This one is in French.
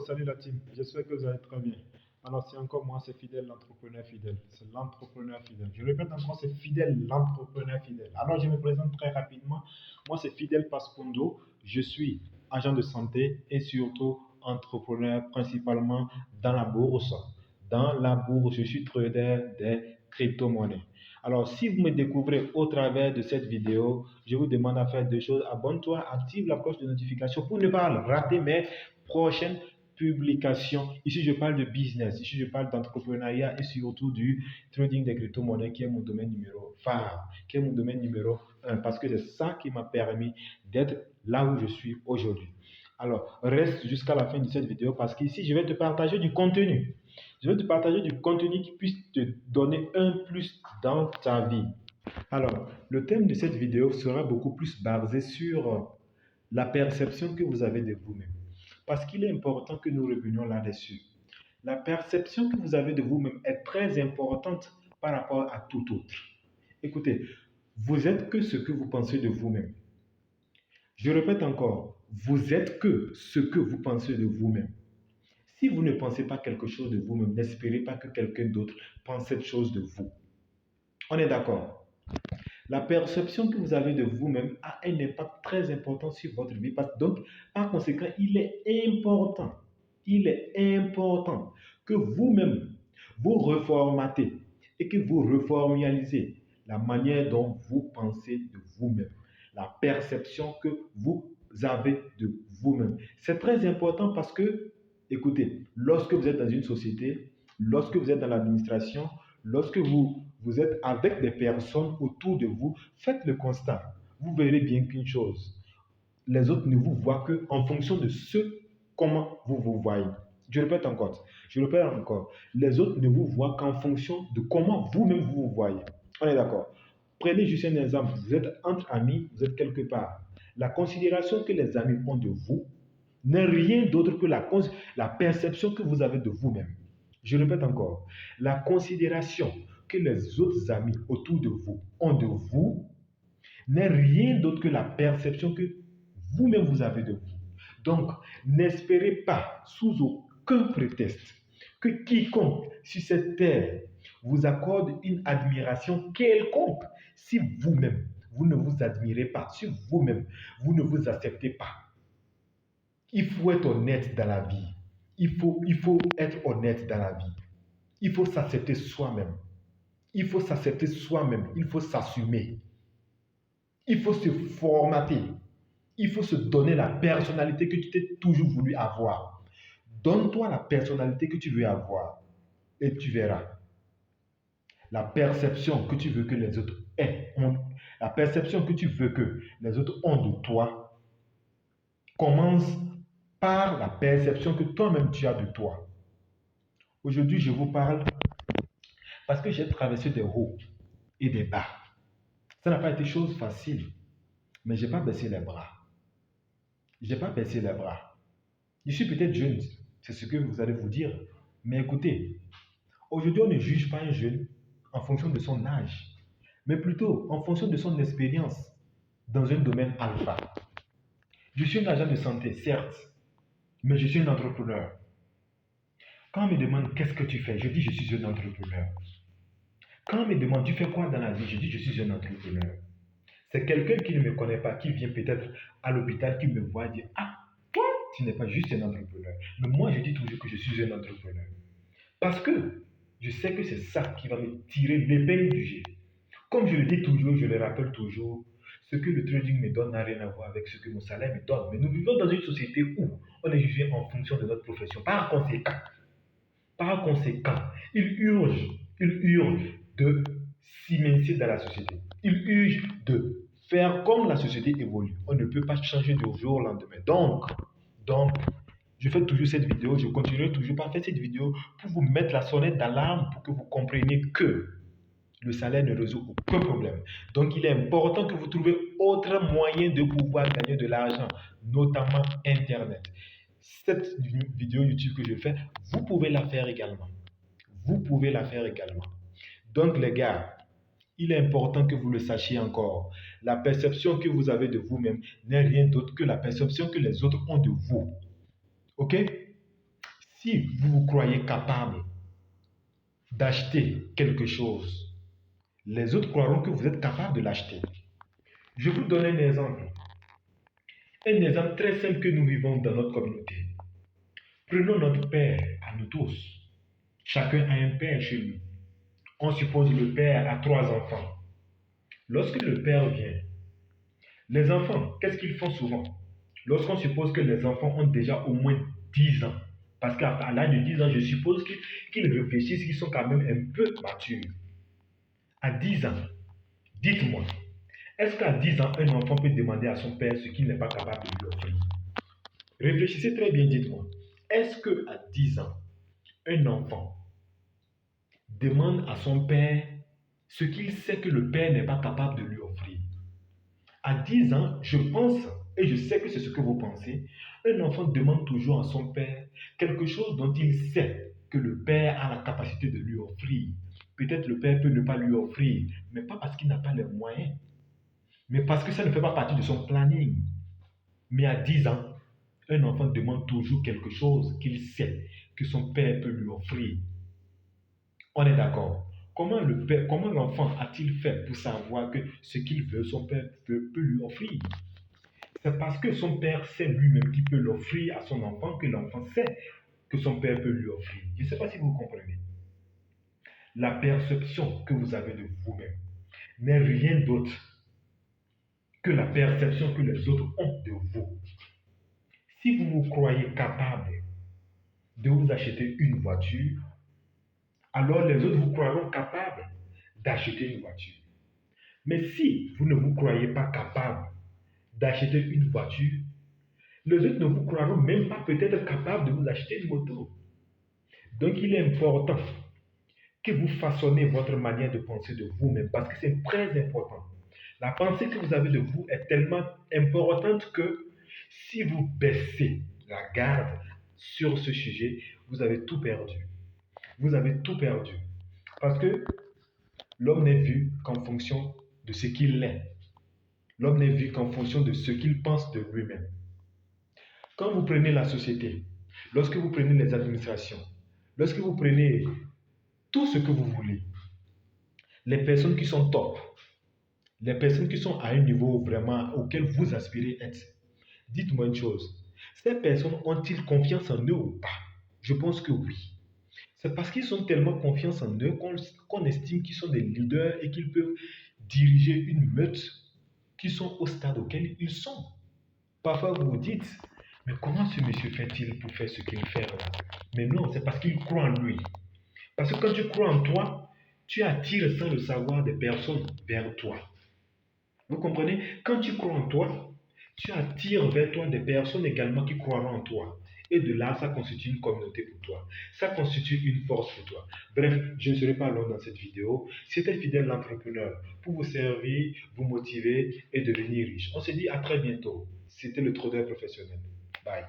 salut la team, j'espère que vous allez très bien. Alors c'est encore moi, c'est Fidèle, l'entrepreneur fidèle. C'est l'entrepreneur fidèle. Je répète encore, c'est Fidèle, l'entrepreneur fidèle. Alors je me présente très rapidement. Moi c'est Fidèle Pascondo, je suis agent de santé et surtout entrepreneur principalement dans la bourse. Dans la bourse, je suis trader des crypto-monnaies. Alors, si vous me découvrez au travers de cette vidéo, je vous demande à faire deux choses. Abonne-toi, active la cloche de notification pour ne pas rater mes prochaines publications. Ici, je parle de business, ici, je parle d'entrepreneuriat et surtout du trading des crypto-monnaies qui est mon domaine numéro phare, qui est mon domaine numéro un, parce que c'est ça qui m'a permis d'être là où je suis aujourd'hui. Alors, reste jusqu'à la fin de cette vidéo parce qu'ici, je vais te partager du contenu. Je vais te partager du contenu qui puisse te donner un plus dans ta vie. Alors, le thème de cette vidéo sera beaucoup plus basé sur la perception que vous avez de vous-même. Parce qu'il est important que nous revenions là-dessus. La perception que vous avez de vous-même est très importante par rapport à tout autre. Écoutez, vous êtes que ce que vous pensez de vous-même. Je répète encore, vous êtes que ce que vous pensez de vous-même. Si vous ne pensez pas quelque chose de vous-même, n'espérez pas que quelqu'un d'autre pense cette chose de vous. On est d'accord? La perception que vous avez de vous-même a un impact très important sur votre vie. Donc, par conséquent, il est important que vous-même, vous reformatez et que vous reformulisez la manière dont vous pensez de vous-même, la perception que vous avez de vous-même. C'est très important parce que, écoutez, lorsque vous êtes dans une société, lorsque vous êtes dans l'administration, lorsque vous êtes avec des personnes autour de vous, faites le constat. Vous verrez bien qu'une chose, les autres ne vous voient qu'en fonction de comment vous vous voyez. Je répète encore, les autres ne vous voient qu'en fonction de comment vous-même vous vous voyez. On est d'accord? Prenez juste un exemple, vous êtes entre amis, vous êtes quelque part. La considération que les amis ont de vous n'est rien d'autre que la perception que vous avez de vous-même. Je répète encore, la considération que les autres amis autour de vous ont de vous n'est rien d'autre que la perception que vous-même vous avez de vous. Donc, n'espérez pas, sous aucun prétexte, que quiconque sur cette terre vous accorde une admiration quelconque si vous-même, vous ne vous admirez pas, si vous-même, vous ne vous acceptez pas. Il faut être honnête dans la vie. Il faut être honnête dans la vie. Il faut s'accepter soi-même. Il faut s'accepter soi-même. Il faut s'assumer. Il faut se formater. Il faut se donner la personnalité que tu t'es toujours voulu avoir. Donne-toi la personnalité que tu veux avoir et tu verras. La perception que tu veux que les autres aient, la perception que tu veux que les autres ont de toi commence par la perception que toi-même tu as de toi. Aujourd'hui, je vous parle parce que j'ai traversé des hauts et des bas. Ça n'a pas été chose facile, mais je n'ai pas baissé les bras. Je n'ai pas baissé les bras. Je suis peut-être jeune, c'est ce que vous allez vous dire. Mais écoutez, aujourd'hui, on ne juge pas un jeune en fonction de son âge, mais plutôt en fonction de son expérience dans un domaine alpha. Je suis un agent de santé, certes, mais je suis un entrepreneur. Quand on me demande qu'est-ce que tu fais, je dis je suis un entrepreneur. Quand on me demande tu fais quoi dans la vie, je dis je suis un entrepreneur. C'est quelqu'un qui ne me connaît pas, qui vient peut-être à l'hôpital, qui me voit et dit ah, toi, tu n'es pas juste un entrepreneur. Mais moi, je dis toujours que je suis un entrepreneur. Parce que je sais que c'est ça qui va me tirer l'épingle du jeu. Comme je le dis toujours, je le rappelle toujours, ce que le trading me donne n'a rien à voir avec ce que mon salaire me donne. Mais nous vivons dans une société où on est jugé en fonction de notre profession. Par conséquent, il urge de s'immiscer dans la société. Il urge de faire comme la société évolue. On ne peut pas changer du jour au lendemain. Donc, je fais toujours cette vidéo, je continuerai toujours par faire cette vidéo pour vous mettre la sonnette d'alarme pour que vous compreniez que le salaire ne résout aucun problème. Donc, il est important que vous trouviez autre moyen de pouvoir gagner de l'argent, notamment Internet. Cette vidéo YouTube que je fais, vous pouvez la faire également. Donc, les gars, il est important que vous le sachiez encore. La perception que vous avez de vous-même n'est rien d'autre que la perception que les autres ont de vous. Ok? Si vous vous croyez capable d'acheter quelque chose, les autres croiront que vous êtes capable de l'acheter. Je vous donne un exemple. Un exemple très simple que nous vivons dans notre communauté. Prenons notre père à nous tous. Chacun a un père chez lui. On suppose le père a 3 enfants. Lorsque le père vient, les enfants, qu'est-ce qu'ils font souvent? Lorsqu'on suppose que les enfants ont déjà au moins 10 ans, parce qu'à l'âge de 10 ans, je suppose qu'ils réfléchissent, qu'ils sont quand même un peu matures. À 10 ans, dites-moi, est-ce qu'à 10 ans, un enfant peut demander à son père ce qu'il n'est pas capable de lui offrir? Réfléchissez très bien, dites-moi. Est-ce qu'à 10 ans, un enfant demande à son père ce qu'il sait que le père n'est pas capable de lui offrir? À 10 ans, je pense, et je sais que c'est ce que vous pensez, un enfant demande toujours à son père quelque chose dont il sait que le père a la capacité de lui offrir. Peut-être le père peut ne pas lui offrir, mais pas parce qu'il n'a pas les moyens, mais parce que ça ne fait pas partie de son planning. Mais à 10 ans, un enfant demande toujours quelque chose qu'il sait que son père peut lui offrir. On est d'accord. Comment l'enfant a-t-il fait pour savoir que ce qu'il veut, son père peut lui offrir? C'est parce que son père sait lui-même qu'il peut l'offrir à son enfant que l'enfant sait que son père peut lui offrir. Je ne sais pas si vous comprenez. La perception que vous avez de vous-même n'est rien d'autre que la perception que les autres ont de vous. Si vous vous croyez capable de vous acheter une voiture, alors les autres vous croiront capable d'acheter une voiture. Mais si vous ne vous croyez pas capable d'acheter une voiture, les autres ne vous croiront même pas peut-être capable de vous acheter une moto. Donc il est important que vous façonnez votre manière de penser de vous-même parce que c'est très important. La pensée que vous avez de vous est tellement importante que si vous baissez la garde sur ce sujet, vous avez tout perdu. Vous avez tout perdu. Parce que l'homme n'est vu qu'en fonction de ce qu'il est. L'homme n'est vu qu'en fonction de ce qu'il pense de lui-même. Quand vous prenez la société, lorsque vous prenez les administrations, lorsque vous prenez tout ce que vous voulez, les personnes qui sont top, les personnes qui sont à un niveau vraiment auquel vous aspirez être, dites-moi une chose, ces personnes ont-ils confiance en eux ou pas? Je pense que oui. C'est parce qu'ils ont tellement confiance en eux qu'on estime qu'ils sont des leaders et qu'ils peuvent diriger une meute qui sont au stade auquel ils sont. Parfois, vous vous dites, mais comment ce monsieur fait-il pour faire ce qu'il fait là? Mais non, c'est parce qu'il croit en lui. Parce que quand tu crois en toi, tu attires sans le savoir des personnes vers toi. Vous comprenez? Quand tu crois en toi, tu attires vers toi des personnes également qui croiront en toi. Et de là, ça constitue une communauté pour toi. Ça constitue une force pour toi. Bref, je ne serai pas long dans cette vidéo. C'était Fidèle l'entrepreneur pour vous servir, vous motiver et devenir riche. On se dit à très bientôt. C'était le trader professionnel. Bye.